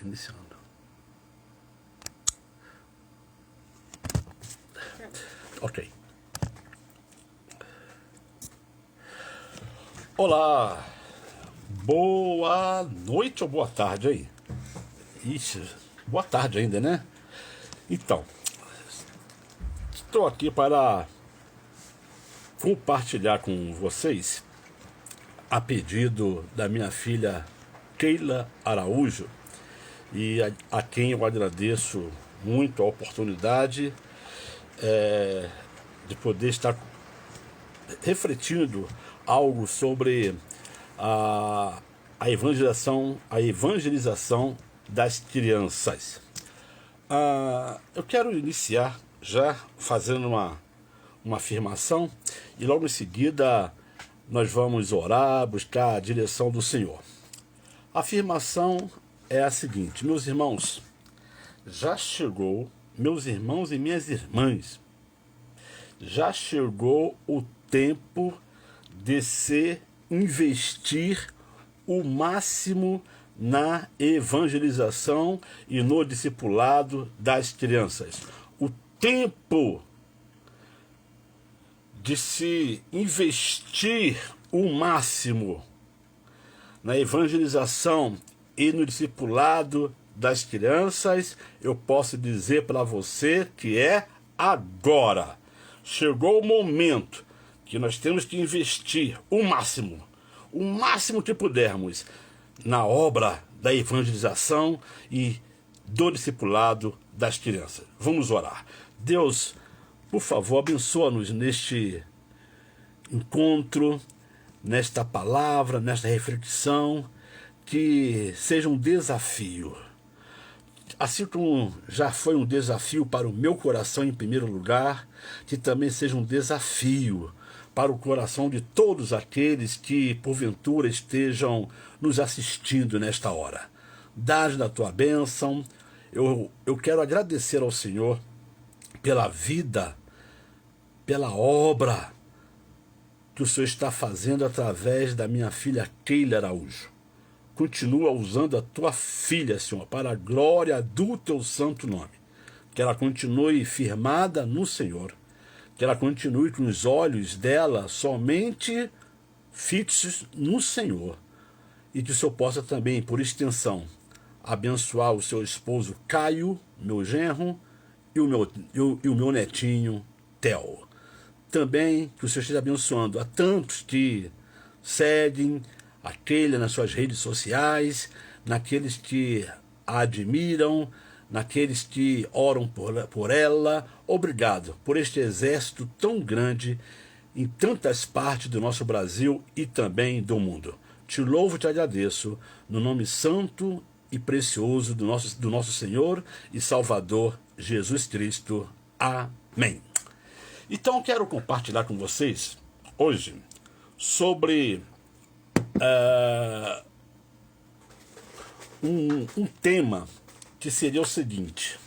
Iniciando. Ok. Olá, boa noite ou boa tarde aí? Ixi, boa tarde ainda, né? Então, estou aqui para compartilhar com vocês, a pedido da minha filha Keila Araújo, e a quem eu agradeço muito a oportunidade de poder estar refletindo algo sobre a evangelização das crianças. Eu quero iniciar já fazendo uma afirmação, e logo em seguida nós vamos orar, buscar a direção do Senhor. A afirmação é a seguinte: meus irmãos, já chegou, meus irmãos e minhas irmãs, já chegou o tempo de se investir o máximo na evangelização e no discipulado das crianças. O tempo de se investir o máximo na evangelização e no discipulado das crianças, eu posso dizer para você que é agora. Chegou o momento que nós temos que investir o máximo que pudermos na obra da evangelização e do discipulado das crianças. Vamos orar. Deus, por favor, abençoa-nos neste encontro, nesta palavra, nesta reflexão, que seja um desafio. Assim como já foi um desafio para o meu coração em primeiro lugar, que também seja um desafio para o coração de todos aqueles que porventura estejam nos assistindo nesta hora. Dá-nos da tua bênção. Eu quero agradecer ao Senhor pela vida, pela obra que o Senhor está fazendo através da minha filha Keila Araújo. Continua usando a tua filha, Senhor, para a glória do teu santo nome. Que ela continue firmada no Senhor. Que ela continue com os olhos dela somente fixos no Senhor. E que o Senhor possa também, por extensão, abençoar o seu esposo Caio, meu genro, e o meu netinho Theo. Também que o Senhor esteja abençoando a tantos que seguem a Keila nas suas redes sociais, naqueles que a admiram, naqueles que oram por ela. Obrigado por este exército tão grande em tantas partes do nosso Brasil e também do mundo. Te louvo e te agradeço, no nome santo e precioso do nosso Senhor e Salvador Jesus Cristo. Amém. Então quero compartilhar com vocês hoje sobre um tema que seria o seguinte.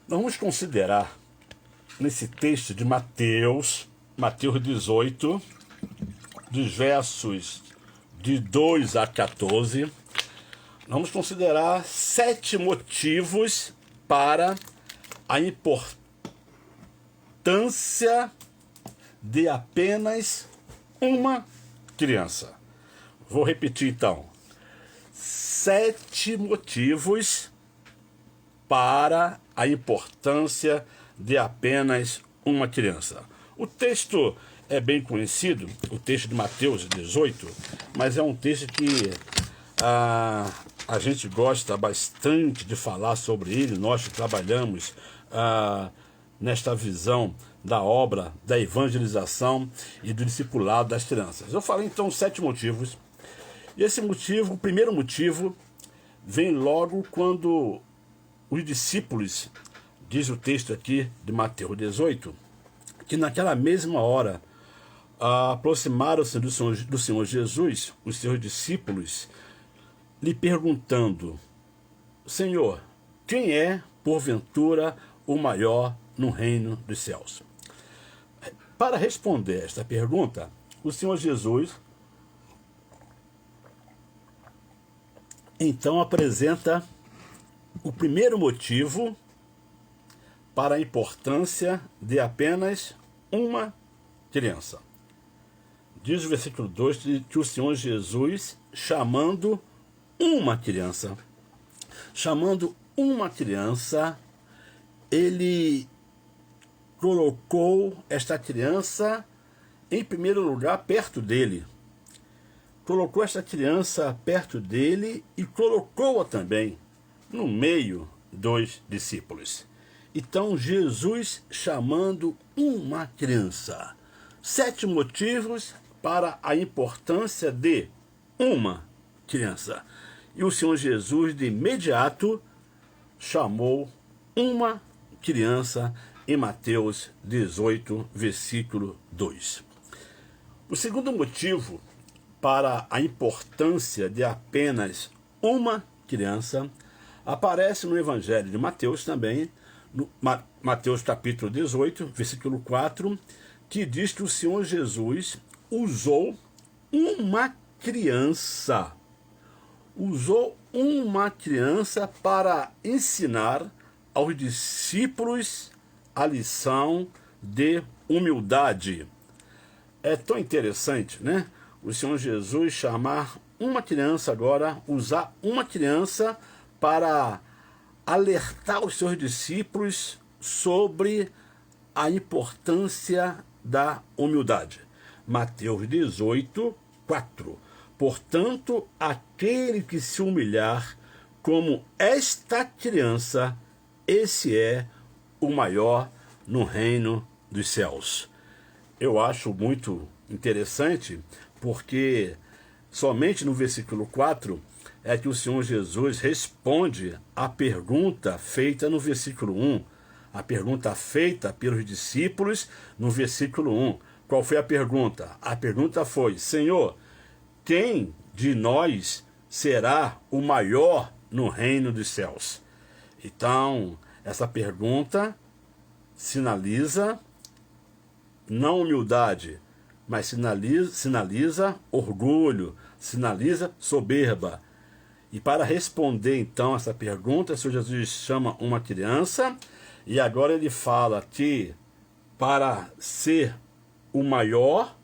Nós vamos considerar nesse texto de Mateus 18, dos versos de 2 a 14, nós vamos considerar 7 motivos para a importância de apenas uma criança. Vou repetir então. 7 motivos para a importância de apenas uma criança. O texto é bem conhecido, o texto de Mateus 18, mas é um texto que a gente gosta bastante de falar sobre ele, nós que trabalhamos nesta visão da obra da evangelização e do discipulado das crianças. Eu falei então 7 motivos, e esse motivo, o primeiro motivo, vem logo quando os discípulos, diz o texto aqui de Mateus 18, que naquela mesma hora aproximaram-se do Senhor Jesus, os seus discípulos, lhe perguntando: Senhor, quem é, porventura, o maior no reino dos céus? Para responder esta pergunta, o Senhor Jesus então apresenta o primeiro motivo para a importância de apenas uma criança. Diz o versículo 2 que o Senhor Jesus, chamando uma criança, ele colocou esta criança em primeiro lugar perto dele. Colocou esta criança perto dele e colocou-a também no meio dos discípulos. Então, Jesus chamando uma criança. 7 motivos para a importância de uma criança. E o Senhor Jesus, de imediato, chamou uma criança em Mateus 18, versículo 2. O segundo motivo para a importância de apenas uma criança aparece no Evangelho de Mateus também, no Mateus capítulo 18, versículo 4, que diz que o Senhor Jesus usou uma criança. Usou uma criança para ensinar aos discípulos a lição de humildade. É tão interessante, né? O Senhor Jesus chamar uma criança agora, usar uma criança para alertar os seus discípulos sobre a importância da humildade. Mateus 18, 4. Portanto, aquele que se humilhar como esta criança, esse é o maior no reino dos céus. Eu acho muito interessante, porque somente no versículo 4 é que o Senhor Jesus responde à pergunta feita no versículo 1. A pergunta feita pelos discípulos no versículo 1. Qual foi a pergunta? A pergunta foi: Senhor, quem de nós será o maior no reino dos céus? Então, essa pergunta sinaliza não humildade, mas sinaliza orgulho, sinaliza soberba. E para responder então essa pergunta, o Senhor Jesus chama uma criança, e agora ele fala que para ser o maior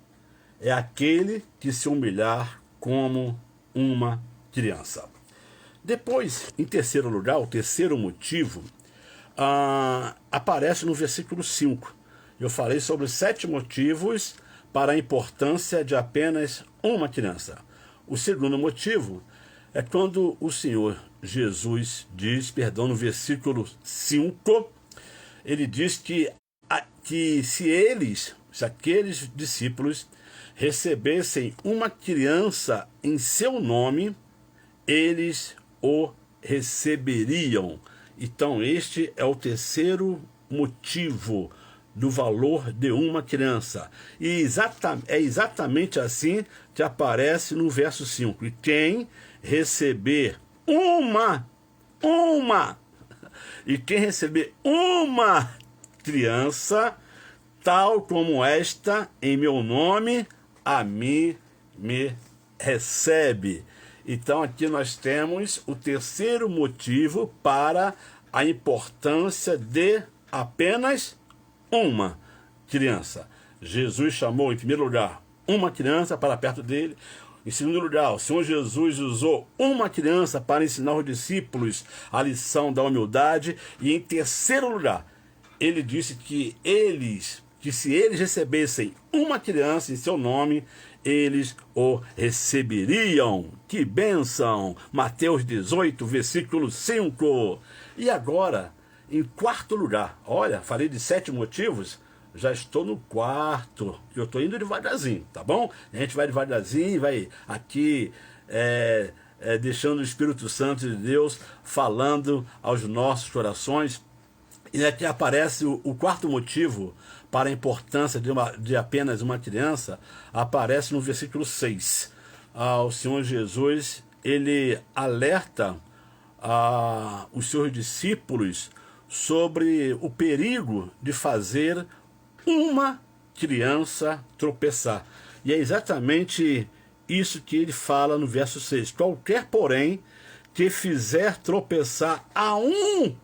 é aquele que se humilhar como uma criança. Depois, em terceiro lugar, o terceiro motivo aparece no versículo 5. Eu falei sobre 7 motivos para a importância de apenas uma criança. O segundo motivo é quando o Senhor Jesus diz, no versículo 5, ele diz que se aqueles discípulos recebessem uma criança em seu nome, eles o receberiam. Então, este é o terceiro motivo do valor de uma criança. E é exatamente assim que aparece no verso 5. E quem receber e quem receber uma criança, tal como esta, em meu nome, a mim me recebe. Então aqui nós temos o terceiro motivo para a importância de apenas uma criança. Jesus chamou, em primeiro lugar, uma criança para perto dele. Em segundo lugar, o Senhor Jesus usou uma criança para ensinar os discípulos a lição da humildade. E em terceiro lugar, ele disse que se eles recebessem uma criança em seu nome, eles o receberiam. Que bênção! Mateus 18, versículo 5. E agora, em quarto lugar, olha, falei de 7 motivos, já estou no quarto, eu estou indo devagarzinho, tá bom? A gente vai devagarzinho, vai aqui deixando o Espírito Santo de Deus falando aos nossos corações. E aqui aparece o quarto motivo para a importância de apenas uma criança, aparece no versículo 6. O Senhor Jesus, ele alerta os seus discípulos sobre o perigo de fazer uma criança tropeçar. E é exatamente isso que ele fala no verso 6. Qualquer, porém, que fizer tropeçar a um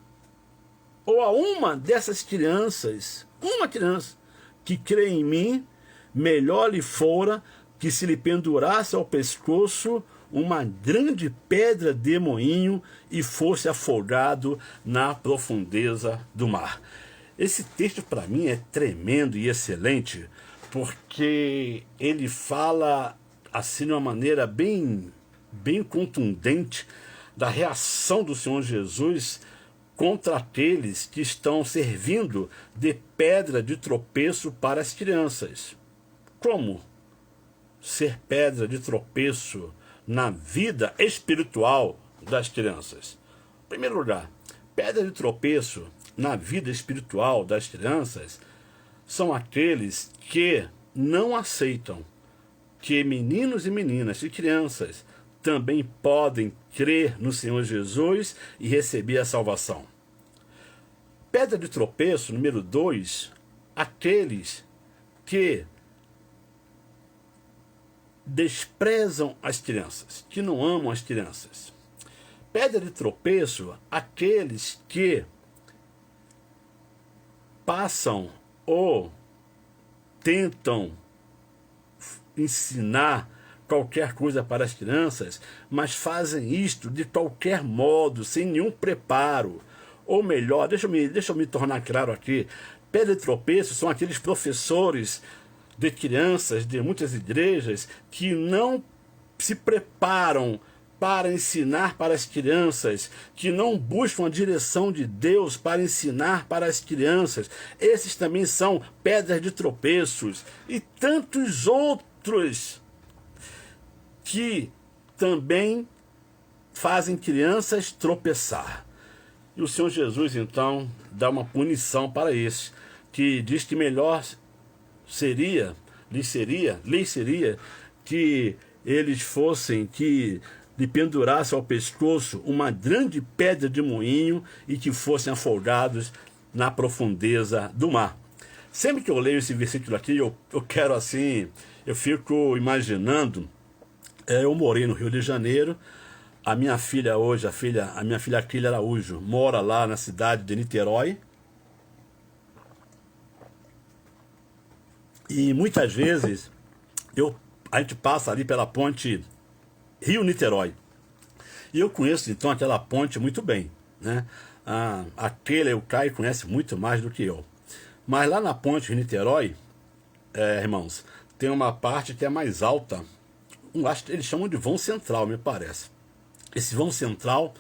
ou a uma dessas crianças, uma criança que crê em mim, melhor lhe fora que se lhe pendurasse ao pescoço uma grande pedra de moinho e fosse afogado na profundeza do mar. Esse texto para mim é tremendo e excelente, porque ele fala assim de uma maneira bem contundente da reação do Senhor Jesus contra aqueles que estão servindo de pedra de tropeço para as crianças. Como ser pedra de tropeço na vida espiritual das crianças? Em primeiro lugar, pedra de tropeço na vida espiritual das crianças são aqueles que não aceitam que meninos e meninas e crianças também podem crer no Senhor Jesus e receber a salvação. Pedra de tropeço, número 2, aqueles que desprezam as crianças, que não amam as crianças. Pedra de tropeço, aqueles que passam ou tentam ensinar qualquer coisa para as crianças, mas fazem isto de qualquer modo, sem nenhum preparo. Ou melhor, deixa eu me tornar claro aqui, pedra de tropeço são aqueles professores de crianças de muitas igrejas que não se preparam para ensinar para as crianças, que não buscam a direção de Deus para ensinar para as crianças. Esses também são pedras de tropeços e tantos outros que também fazem crianças tropeçar. E o Senhor Jesus, então, dá uma punição para esses, que diz que melhor lhes seria que eles fossem, que lhe pendurassem ao pescoço uma grande pedra de moinho e que fossem afogados na profundeza do mar. Sempre que eu leio esse versículo aqui, eu quero assim, eu fico imaginando, eu morei no Rio de Janeiro, a minha filha hoje, a minha filha Aquila Araújo, mora lá na cidade de Niterói. E muitas vezes a gente passa ali pela ponte Rio-Niterói. E eu conheço então aquela ponte muito bem, né? A Keila e o Caio conhecem muito mais do que eu. Mas lá na ponte Rio-Niterói, irmãos, tem uma parte que é mais alta. Acho que eles chamam de vão central, me parece. Esse vão central,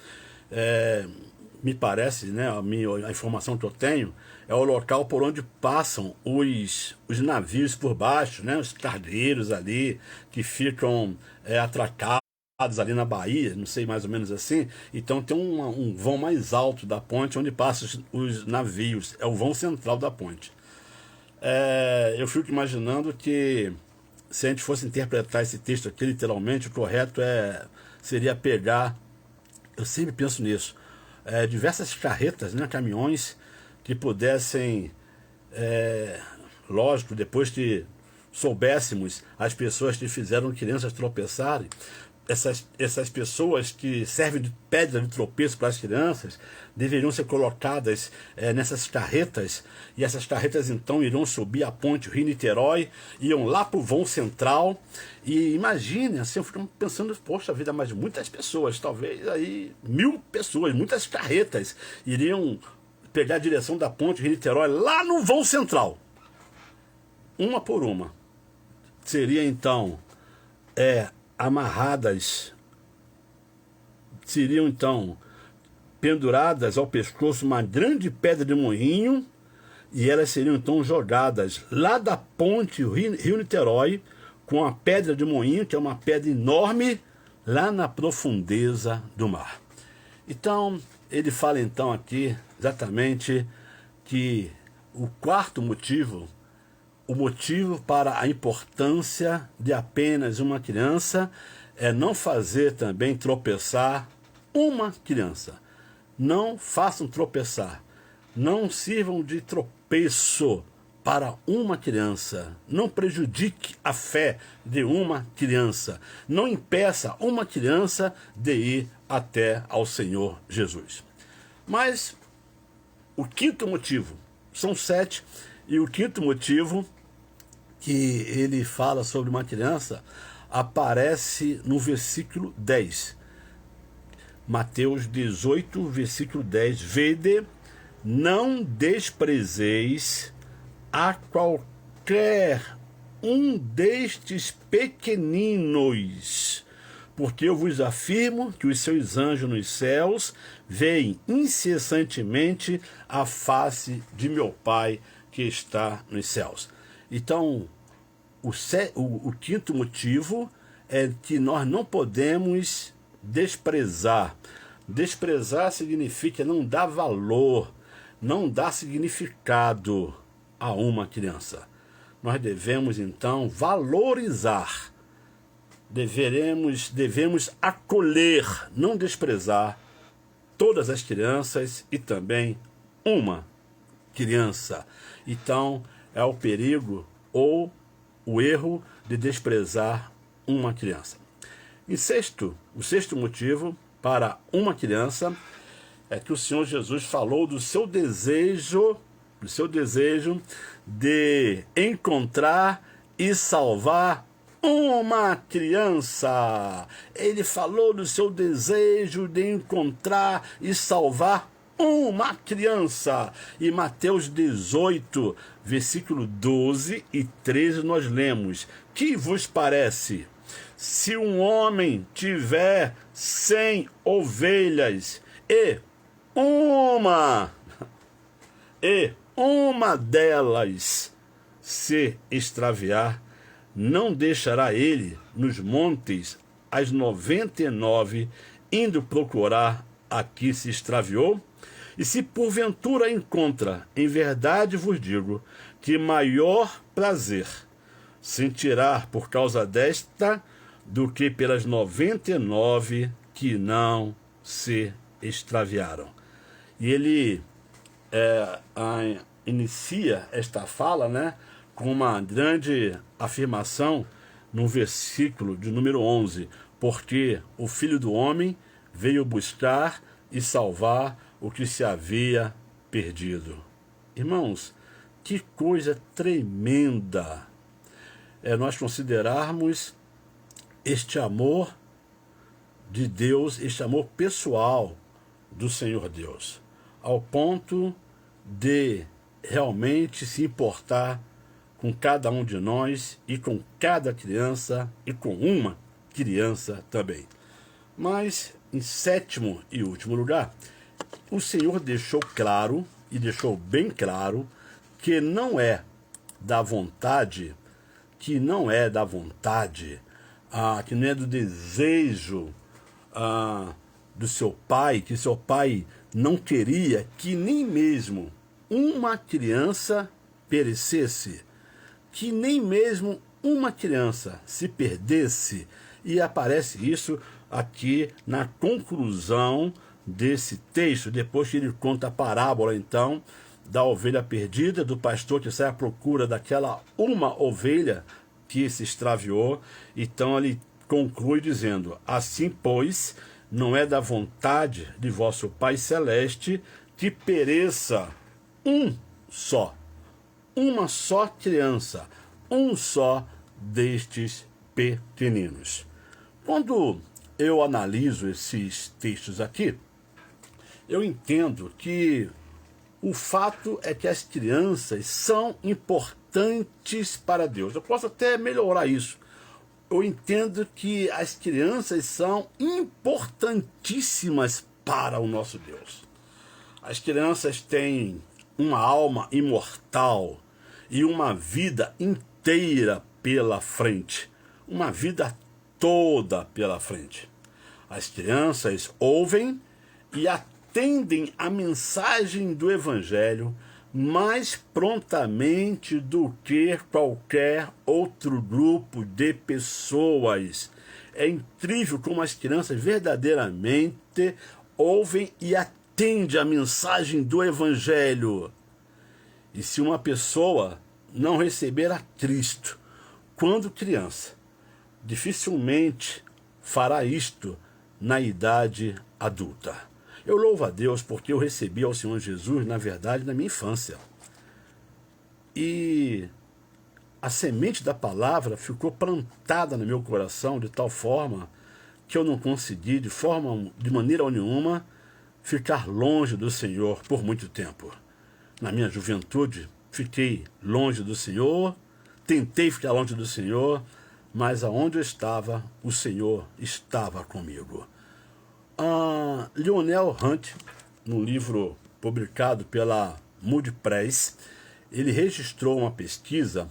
me parece, né, a informação que eu tenho, é o local por onde passam os navios por baixo, né, os cargueiros ali, que ficam atracados ali na Bahia, não sei, mais ou menos assim. Então tem um vão mais alto da ponte onde passam os navios, é o vão central da ponte. Eu fico imaginando que, se a gente fosse interpretar esse texto aqui literalmente, o correto seria pegar, eu sempre penso nisso, diversas carretas, né, caminhões que pudessem, lógico, depois que soubéssemos as pessoas que fizeram crianças tropeçarem, essas pessoas que servem de pedra de tropeço para as crianças deveriam ser colocadas nessas carretas, e essas carretas então irão subir a ponte Rio-Niterói, iam lá para o vão central. E imagine, assim, eu fico pensando, poxa vida, mas muitas pessoas, talvez aí 1000 pessoas, muitas carretas iriam pegar a direção da ponte Rio-Niterói lá no vão central, uma por uma. Seria então seriam então penduradas ao pescoço uma grande pedra de moinho, e elas seriam então jogadas lá da ponte Rio-Niterói com a pedra de moinho, que é uma pedra enorme, lá na profundeza do mar. Então, ele fala então aqui exatamente que o quarto motivo, o motivo para a importância de apenas uma criança, é não fazer também tropeçar uma criança. Não façam tropeçar. Não sirvam de tropeço para uma criança. Não prejudique a fé de uma criança. Não impeça uma criança de ir até ao Senhor Jesus. Mas o quinto motivo, são 7, e o quinto motivo que ele fala sobre uma criança aparece no versículo 10. Mateus 18, versículo 10. Vede, não desprezeis a qualquer um destes pequeninos, porque eu vos afirmo que os seus anjos nos céus veem incessantemente a face de meu Pai que está nos céus. Então, o quinto motivo é que nós não podemos desprezar. Desprezar significa não dar valor, não dar significado a uma criança. Nós devemos, então, valorizar. Devemos acolher, não desprezar todas as crianças e também uma criança. Então, é o perigo ou o erro de desprezar uma criança. O sexto motivo para uma criança é que o Senhor Jesus falou do seu desejo de encontrar e salvar uma criança. Ele falou do seu desejo de encontrar e salvar uma criança. E Mateus 18, versículo 12 e 13, nós lemos: que vos parece? Se um homem tiver 100 ovelhas e uma delas se extraviar, não deixará ele nos montes as 99, indo procurar a que se extraviou? E se porventura encontra, em verdade vos digo, que maior prazer sentirá por causa desta do que pelas 99 que não se extraviaram. E ele inicia esta fala, né, com uma grande afirmação no versículo de número 11, porque o Filho do Homem veio buscar e salvar o que se havia perdido. Irmãos, que coisa tremenda é nós considerarmos este amor de Deus, este amor pessoal do Senhor Deus, ao ponto de realmente se importar com cada um de nós e com cada criança e com uma criança também. Mas, em sétimo e último lugar, o Senhor deixou claro, e deixou bem claro, que não é da vontade, que não é do desejo do seu pai, que seu pai não queria que nem mesmo uma criança perecesse, que nem mesmo uma criança se perdesse. E aparece isso aqui na conclusão desse texto, depois que ele conta a parábola, então, da ovelha perdida, do pastor que sai à procura daquela uma ovelha que se extraviou. Então ele conclui dizendo: assim, pois, não é da vontade de vosso Pai Celeste que pereça uma só criança, um só destes pequeninos. Quando eu analiso esses textos aqui, eu entendo que o fato é que as crianças são importantes para Deus. Eu posso até melhorar isso. Eu entendo que as crianças são importantíssimas para o nosso Deus. As crianças têm uma alma imortal e uma vida inteira pela frente, uma vida toda pela frente. As crianças ouvem e atendem a mensagem do Evangelho mais prontamente do que qualquer outro grupo de pessoas. É incrível como as crianças verdadeiramente ouvem e atendem a mensagem do Evangelho. E se uma pessoa não receber a Cristo quando criança, dificilmente fará isto na idade adulta. Eu louvo a Deus porque eu recebi ao Senhor Jesus, na verdade, na minha infância. E a semente da palavra ficou plantada no meu coração de tal forma que eu não consegui, de maneira nenhuma, ficar longe do Senhor por muito tempo. Na minha juventude, fiquei longe do Senhor, tentei ficar longe do Senhor, mas aonde eu estava, o Senhor estava comigo. Lionel Hunt, num livro publicado pela Moody Press, ele registrou uma pesquisa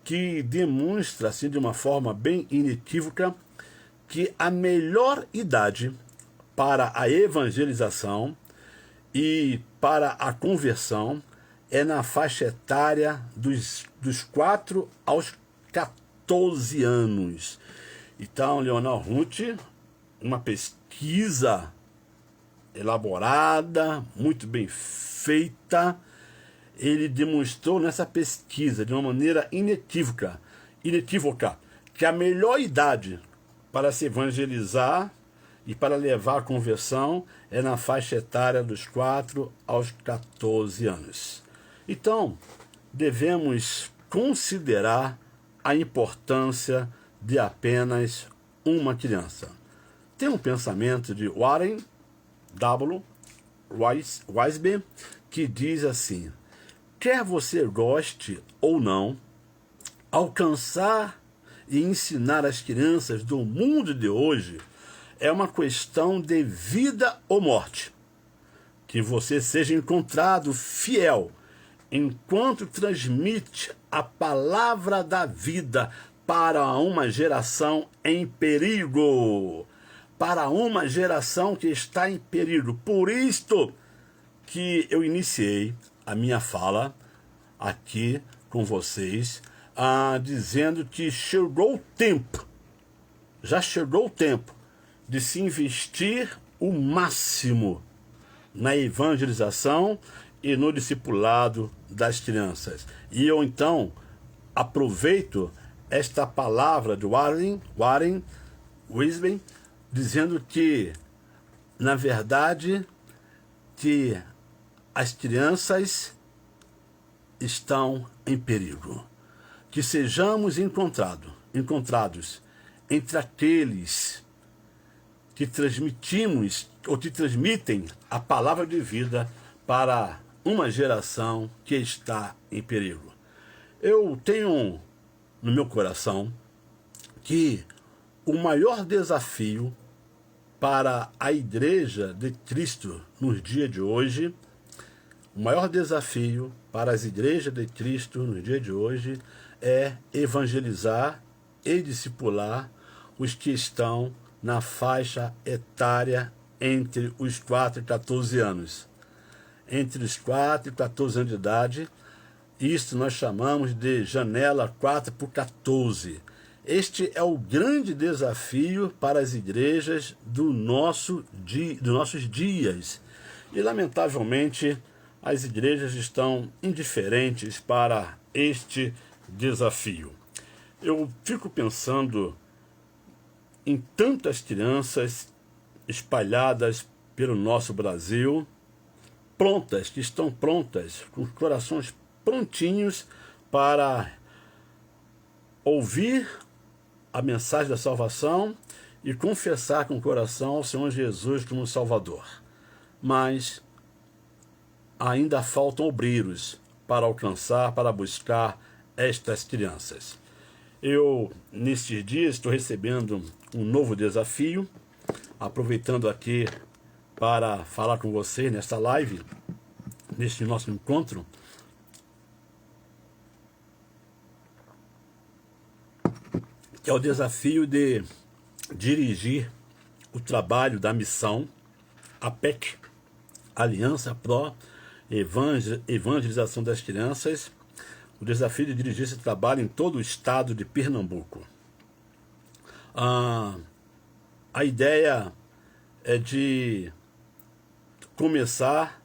que demonstra, assim, de uma forma bem inequívoca, que a melhor idade para a evangelização e para a conversão é na faixa etária dos 4 aos 14 anos. Então, Lionel Hunt, uma pesquisa elaborada, muito bem feita, ele demonstrou nessa pesquisa, de uma maneira inequívoca, que a melhor idade para se evangelizar e para levar a conversão é na faixa etária dos 4 aos 14 anos. Então, devemos considerar a importância de apenas uma criança. Tem um pensamento de Warren W. Wisby que diz assim: quer você goste ou não, alcançar e ensinar as crianças do mundo de hoje é uma questão de vida ou morte. Que você seja encontrado fiel enquanto transmite a palavra da vida para uma geração em perigo. Para uma geração que está em perigo. Por isto que eu iniciei a minha fala aqui com vocês, dizendo que chegou o tempo, já chegou o tempo de se investir o máximo na evangelização e no discipulado das crianças. E eu então aproveito esta palavra de Warren Wisby, dizendo que, na verdade, que as crianças estão em perigo. Que sejamos encontrados entre aqueles que transmitimos ou que transmitem a palavra de vida para uma geração que está em perigo. Eu tenho no meu coração que o maior desafio para a Igreja de Cristo nos dias de hoje, o maior desafio para as igrejas de Cristo nos dias de hoje é evangelizar e discipular os que estão na faixa etária entre os 4 e 14 anos. Entre os 4 e 14 anos de idade, isso nós chamamos de janela 4 por 14. Este é o grande desafio para as igrejas dos nossos dias. E, lamentavelmente, as igrejas estão indiferentes para este desafio. Eu fico pensando em tantas crianças espalhadas pelo nosso Brasil, que estão prontas, com os corações prontinhos para ouvir a mensagem da salvação e confessar com o coração ao Senhor Jesus como Salvador. Mas ainda faltam obreiros para alcançar, para buscar estas crianças. Eu, nestes dias, estou recebendo um novo desafio, aproveitando aqui para falar com vocês nesta live, neste nosso encontro. Que é o desafio de dirigir o trabalho da missão APEC, Aliança Pro Evangelização das Crianças, o desafio de dirigir esse trabalho em todo o estado de Pernambuco. A ideia é de começar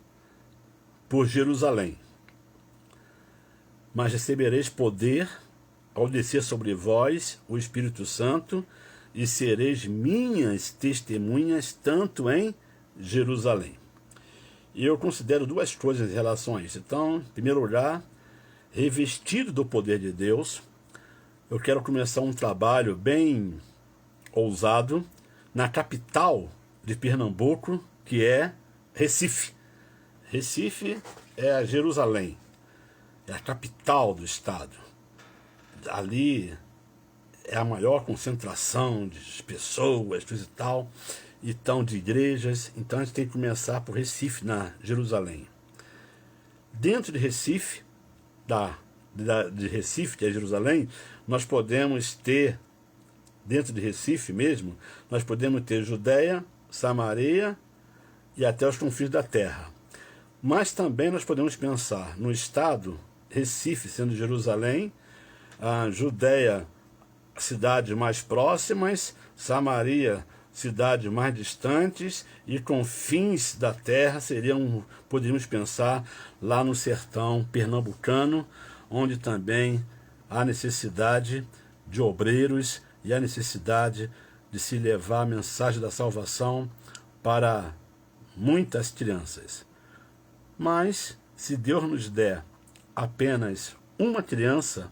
por Jerusalém. mas recebereis poder ao descer sobre vós o Espírito Santo, e sereis minhas testemunhas tanto em Jerusalém. E eu considero duas coisas em relação a isso. Então, em primeiro lugar, revestido do poder de Deus, eu quero começar um trabalho bem ousado na capital de Pernambuco, que é Recife. Recife é a Jerusalém, é a capital do estado. Ali é a maior concentração de pessoas, coisa e tal, então de igrejas. Então a gente tem que começar por Recife, na Jerusalém. Dentro de Recife, de Recife, que é Jerusalém, nós podemos ter, dentro de Recife mesmo, nós podemos ter Judéia, Samaria e até os confins da terra. Mas também nós podemos pensar no estado, Recife sendo Jerusalém, a Judéia, cidades mais próximas, Samaria, cidades mais distantes, e confins da terra poderíamos pensar lá no sertão pernambucano, onde também há necessidade de obreiros e a necessidade de se levar a mensagem da salvação para muitas crianças. Mas, se Deus nos der apenas uma criança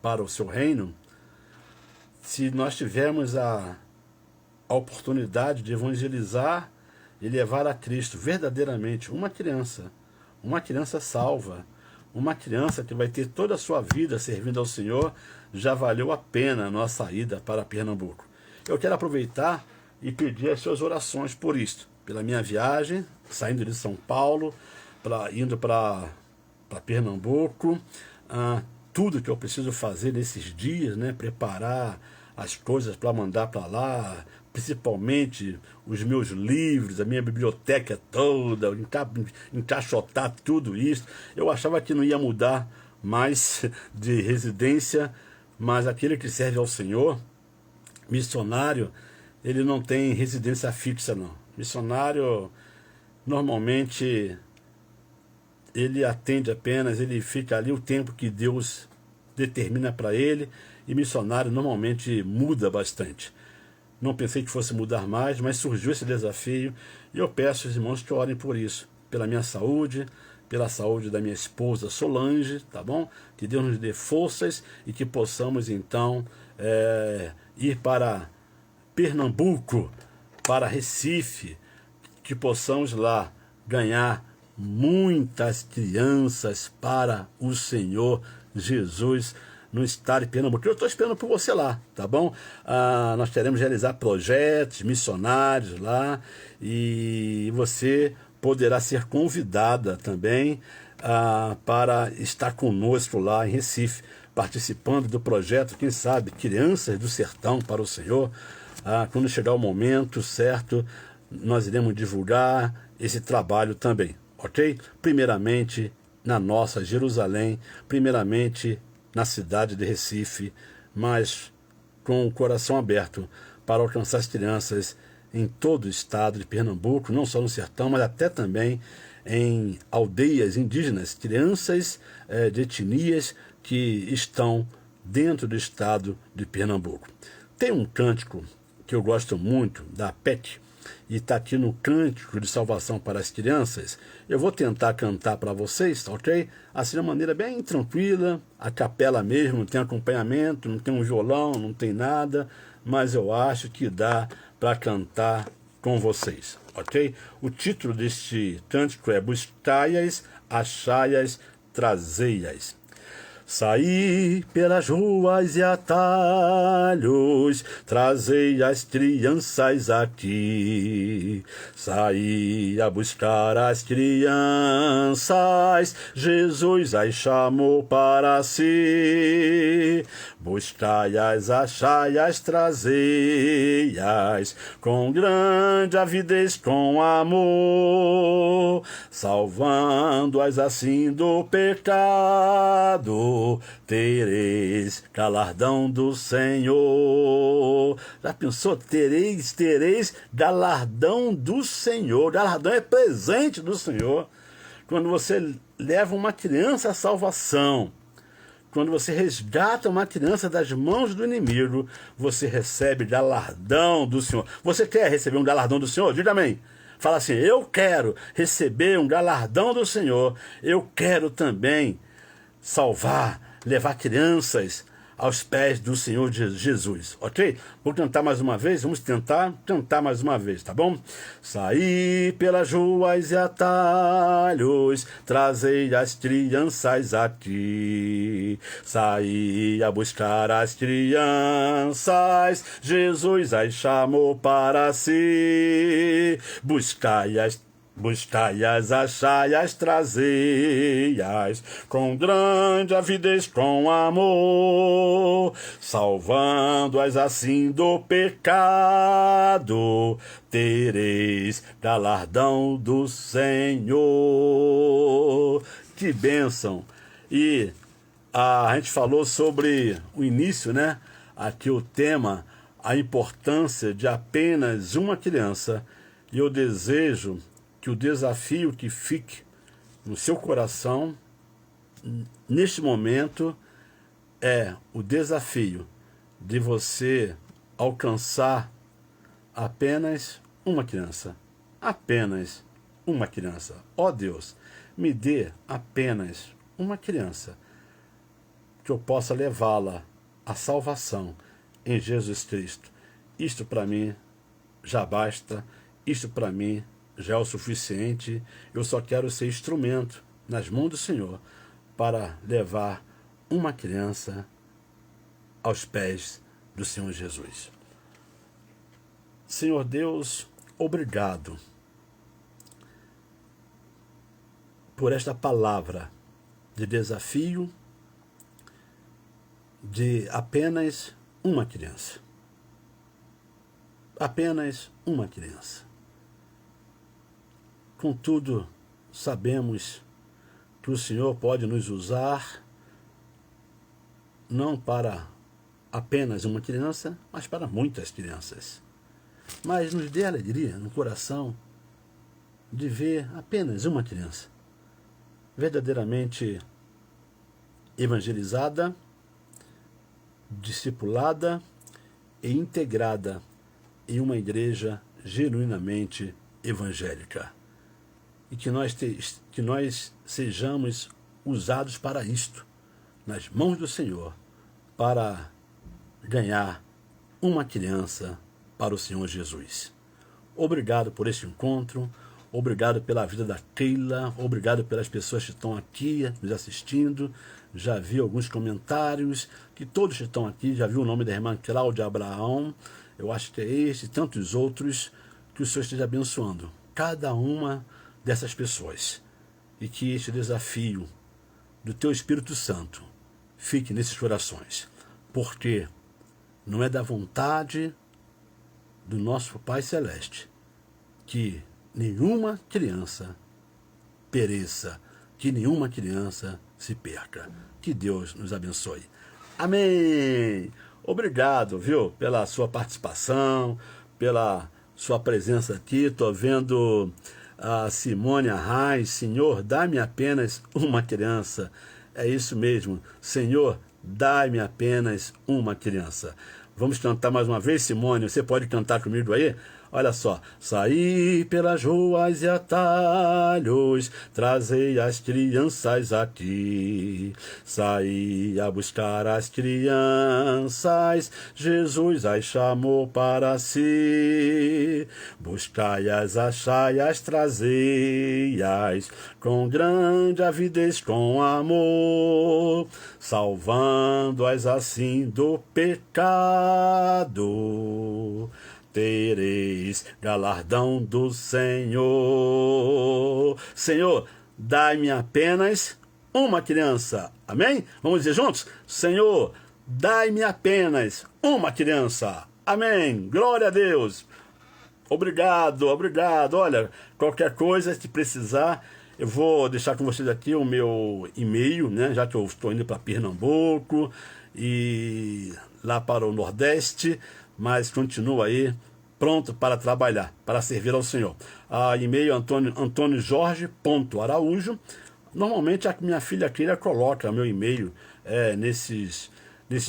para o seu reino, se nós tivermos a oportunidade de evangelizar e levar a Cristo verdadeiramente uma criança salva, uma criança que vai ter toda a sua vida servindo ao Senhor, já valeu a pena a nossa ida para Pernambuco. Eu quero aproveitar e pedir as suas orações por isto, pela minha viagem, saindo de São Paulo, indo para Pernambuco, tudo que eu preciso fazer nesses dias, né? Preparar as coisas para mandar para lá, principalmente os meus livros, a minha biblioteca toda, encaixotar tudo isso. Eu achava que não ia mudar mais de residência, mas aquele que serve ao Senhor, missionário, ele não tem residência fixa, não. Missionário, normalmente, ele atende apenas, ele fica ali o tempo que Deus determina para ele, e missionário normalmente muda bastante. Não pensei que fosse mudar mais, mas surgiu esse desafio, e eu peço aos irmãos que orem por isso, pela minha saúde, pela saúde da minha esposa Solange, tá bom? Que Deus nos dê forças e que possamos então ir para Pernambuco, para Recife, que possamos lá ganhar muitas crianças para o Senhor Jesus no estado de Pernambuco. Eu estou esperando por você lá, tá bom? Nós queremos realizar projetos missionários lá, e você poderá ser convidada também para estar conosco lá em Recife, participando do projeto, quem sabe, Crianças do Sertão para o Senhor. Quando chegar o momento certo, nós iremos divulgar esse trabalho também. Ok? Primeiramente na nossa Jerusalém, primeiramente na cidade de Recife, mas com o coração aberto para alcançar as crianças em todo o estado de Pernambuco, não só no sertão, mas até também em aldeias indígenas, crianças de etnias que estão dentro do estado de Pernambuco. Tem um cântico que eu gosto muito, da PEC, e está aqui no Cântico de Salvação para as Crianças. Eu vou tentar cantar para vocês, ok? Assim, de uma maneira bem tranquila, a capela mesmo, não tem acompanhamento, não tem um violão, não tem nada, mas eu acho que dá para cantar com vocês, ok? O título deste cântico é Buscai-as, Achai-as, Trazei-as. Saí pelas ruas e atalhos, trazei as crianças aqui. Saí a buscar as crianças, Jesus as chamou para si. Buscai-as, achai-as, trazei-as, com grande avidez, com amor, salvando-as assim do pecado. Tereis galardão do Senhor. Já pensou? Tereis galardão do Senhor. Galardão é presente do Senhor. Quando você leva uma criança à salvação, quando você resgata uma criança das mãos do inimigo, você recebe galardão do Senhor. Você quer receber um galardão do Senhor? Diga amém. Fala assim, eu quero receber um galardão do Senhor. Eu quero também salvar, levar crianças aos pés do Senhor Jesus, ok? Vou cantar mais uma vez, vamos tentar cantar mais uma vez, tá bom? Saí pelas ruas e atalhos, trazei as crianças aqui. Saí a buscar as crianças, Jesus as chamou para si. Buscai-as, achai-as, trazei-as, com grande avidez, com amor, salvando-as assim do pecado, tereis galardão do Senhor. Que bênção! E a gente falou sobre o início, né? Aqui o tema, a importância de apenas uma criança, e eu desejo que o desafio que fique no seu coração neste momento é o desafio de você alcançar apenas uma criança. Apenas uma criança. Ó Deus, me dê apenas uma criança que eu possa levá-la à salvação em Jesus Cristo. Isto para mim já basta, isto para mim já é o suficiente. Eu só quero ser instrumento nas mãos do Senhor para levar uma criança aos pés do Senhor Jesus. Senhor Deus, obrigado por esta palavra de desafio de apenas uma criança. Apenas uma criança. Contudo, sabemos que o Senhor pode nos usar não para apenas uma criança, mas para muitas crianças. Mas nos dê alegria no coração de ver apenas uma criança verdadeiramente evangelizada, discipulada e integrada em uma igreja genuinamente evangélica. E que nós sejamos usados para isto, nas mãos do Senhor, para ganhar uma criança para o Senhor Jesus. Obrigado por este encontro, obrigado pela vida da Keila, obrigado pelas pessoas que estão aqui nos assistindo. Já vi alguns comentários, que todos que estão aqui, já vi o nome da irmã Cláudia Abraão, eu acho que é este e tantos outros, que o Senhor esteja abençoando cada uma dessas pessoas, e que este desafio do Teu Espírito Santo fique nesses corações, porque não é da vontade do nosso Pai Celeste que nenhuma criança pereça, que nenhuma criança se perca. Que Deus nos abençoe. Amém! Obrigado, viu, pela sua participação, pela sua presença aqui. Estou vendo a Simone Arraes. Senhor, dá-me apenas uma criança. É isso mesmo. Senhor, dá-me apenas uma criança. Vamos cantar mais uma vez, Simone? Você pode cantar comigo aí? Olha só. Saí pelas ruas e atalhos, trazei as crianças aqui. Saí a buscar as crianças, Jesus as chamou para si. Buscai-as, achai-as, trazei-as, com grande avidez, com amor, salvando-as assim do pecado. Tereis galardão do Senhor. Senhor, dai-me apenas uma criança. Amém? Vamos dizer juntos? Senhor, dai-me apenas uma criança. Amém. Glória a Deus. Obrigado, obrigado. Olha, qualquer coisa, se precisar, eu vou deixar com vocês aqui o meu e-mail, né? Já que eu estou indo para Pernambuco e lá para o Nordeste, mas continua aí pronto para trabalhar, para servir ao Senhor. E-mail antoniojorge.araújo. Normalmente a minha filha Keila coloca meu e-mail nesses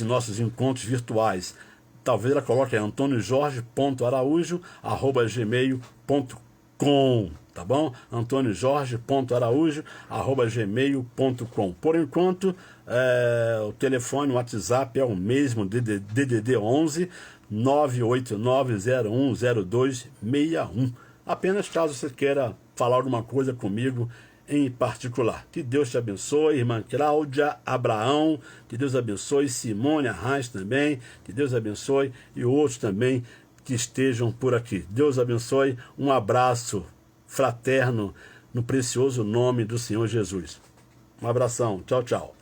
nossos encontros virtuais. Talvez ela coloque antoniojorge.araújo@gmail.com, tá bom? antoniojorge.araújo@gmail.com. Por enquanto, o telefone, o WhatsApp é o mesmo, DDD 11 989010261. Apenas caso você queira falar alguma coisa comigo em particular. Que Deus te abençoe, irmã Cláudia, Abraão, que Deus abençoe, Simone Arraes também, que Deus abençoe, e outros também que estejam por aqui. Deus abençoe, um abraço fraterno no precioso nome do Senhor Jesus. Um abração, tchau, tchau.